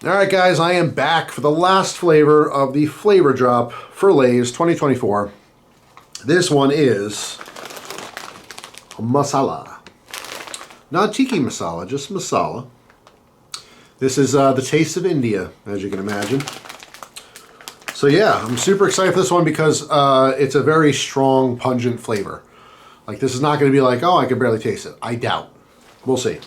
Alright guys, I am back for the last flavor of the flavor drop for Lay's 2024. This one is Masala. Not tiki masala, just masala. This is the taste of India, as you can imagine. So yeah, I'm super excited for this one because it's a very strong, pungent flavor. Like, this is not going to be like, oh, I can barely taste it. I doubt. We'll see.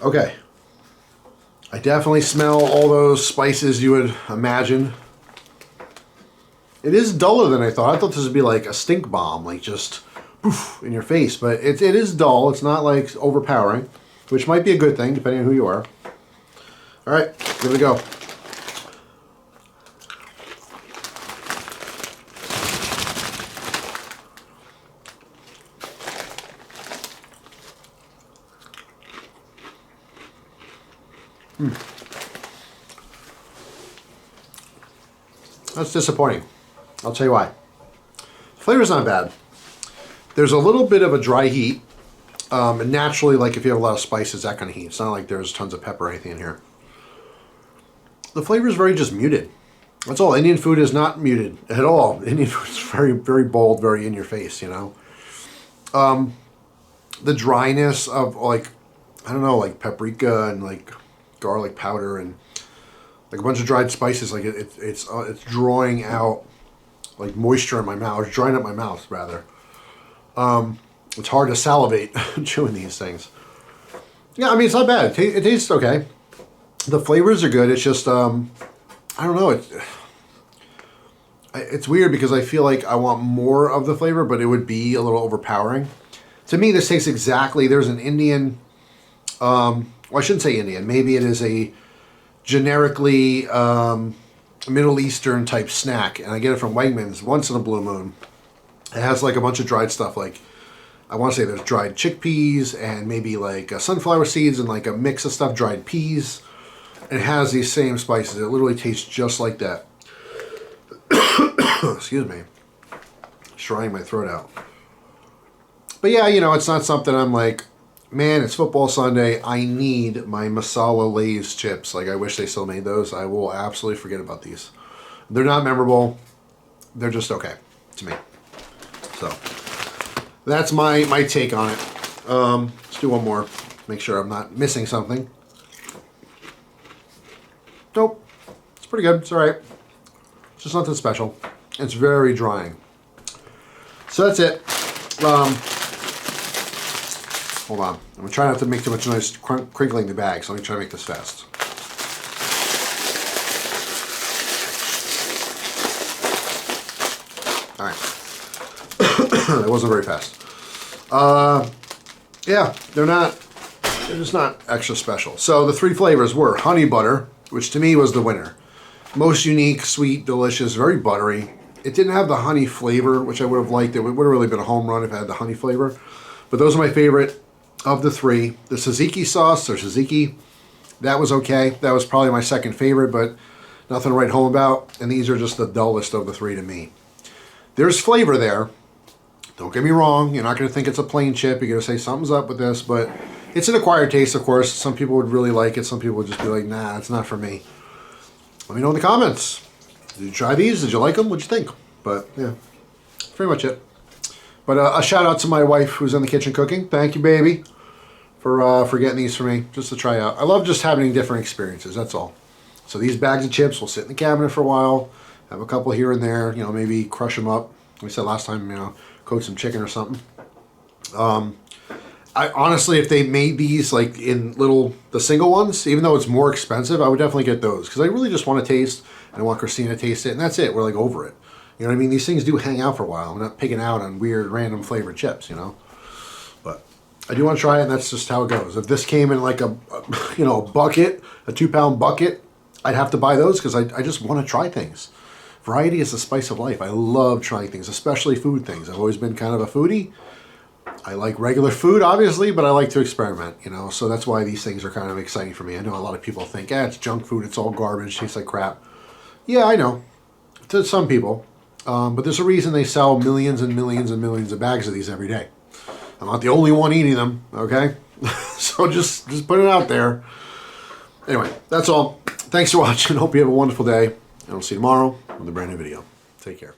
Okay. I definitely smell all those spices you would imagine. It is duller than I thought. I thought this would be like a stink bomb, like just poof in your face. But it is dull. It's not like overpowering, which might be a good thing depending on who you are. All right, here we go. That's disappointing. I'll tell you why. The flavor's not bad. There's a little bit of a dry heat. And naturally, like if you have a lot of spices, that kind of heat. It's not like there's tons of pepper or anything in here. The flavor is very just muted. That's all. Indian food is not muted at all. Indian food is very, very bold, very in your face, you know. The dryness of like, I don't know, like paprika and like garlic powder and like a bunch of dried spices, like it's drawing out like moisture in my mouth, or drying up my mouth rather. It's hard to salivate chewing these things. Yeah, I mean, it's not bad. It tastes okay. The flavors are good. It's just I don't know. It's weird because I feel like I want more of the flavor, but it would be a little overpowering. To me, this tastes exactly. There's an Indian. Well, I shouldn't say Indian. Maybe it is a generically Middle Eastern type snack, and I get it from Wegmans once in a blue moon. It has like a bunch of dried stuff, like I want to say there's dried chickpeas and maybe like sunflower seeds and like a mix of stuff, dried peas. And it has these same spices. It literally tastes just like that. Excuse me. Just drying my throat out. But yeah, you know, it's not something I'm like, man, it's football Sunday. I need my Masala Lay's chips. Like, I wish they still made those. I will absolutely forget about these. They're not memorable. They're just okay to me. So, that's my take on it. Let's do one more. Make sure I'm not missing something. Nope. It's pretty good. It's alright. It's just nothing special. It's very drying. So that's it. Hold on. I'm going to try not to make too much noise crinkling the bag, so let me try to make this fast. Alright. That wasn't very fast. Yeah, they're just not extra special. So the three flavors were honey butter, which to me was the winner. Most unique, sweet, delicious, very buttery. It didn't have the honey flavor, which I would have liked. It would have really been a home run if it had the honey flavor. But those are my favorite of the three. The tzatziki sauce, or tzatziki, that was okay. That was probably my second favorite, but nothing to write home about. And these are just the dullest of the three to me. There's flavor there. Don't get me wrong. You're not going to think it's a plain chip. You're going to say something's up with this, but it's an acquired taste, of course. Some people would really like it. Some people would just be like, nah, it's not for me. Let me know in the comments. Did you try these? Did you like them? What'd you think? But yeah, that's pretty much it. But a shout out to my wife who's in the kitchen cooking. Thank you, baby, for getting these for me just to try out. I love just having different experiences. That's all. So these bags of chips will sit in the cabinet for a while. Have a couple here and there. You know, maybe crush them up. Like I said last time, you know, coat some chicken or something. I honestly, if they made these like in the single ones, even though it's more expensive, I would definitely get those because I really just want to taste and I want Christina to taste it, and that's it. We're like over it. You know what I mean? These things do hang out for a while. I'm not picking out on weird, random flavored chips, you know. But I do want to try it, and that's just how it goes. If this came in like a bucket, a 2-pound bucket, I'd have to buy those because I just want to try things. Variety is the spice of life. I love trying things, especially food things. I've always been kind of a foodie. I like regular food, obviously, but I like to experiment, you know. So that's why these things are kind of exciting for me. I know a lot of people think, it's junk food, it's all garbage, tastes like crap. Yeah, I know. To some people. But there's a reason they sell millions and millions and millions of bags of these every day. I'm not the only one eating them, okay? So just put it out there. Anyway, that's all. Thanks for watching. Hope you have a wonderful day. And I'll see you tomorrow with a brand new video. Take care.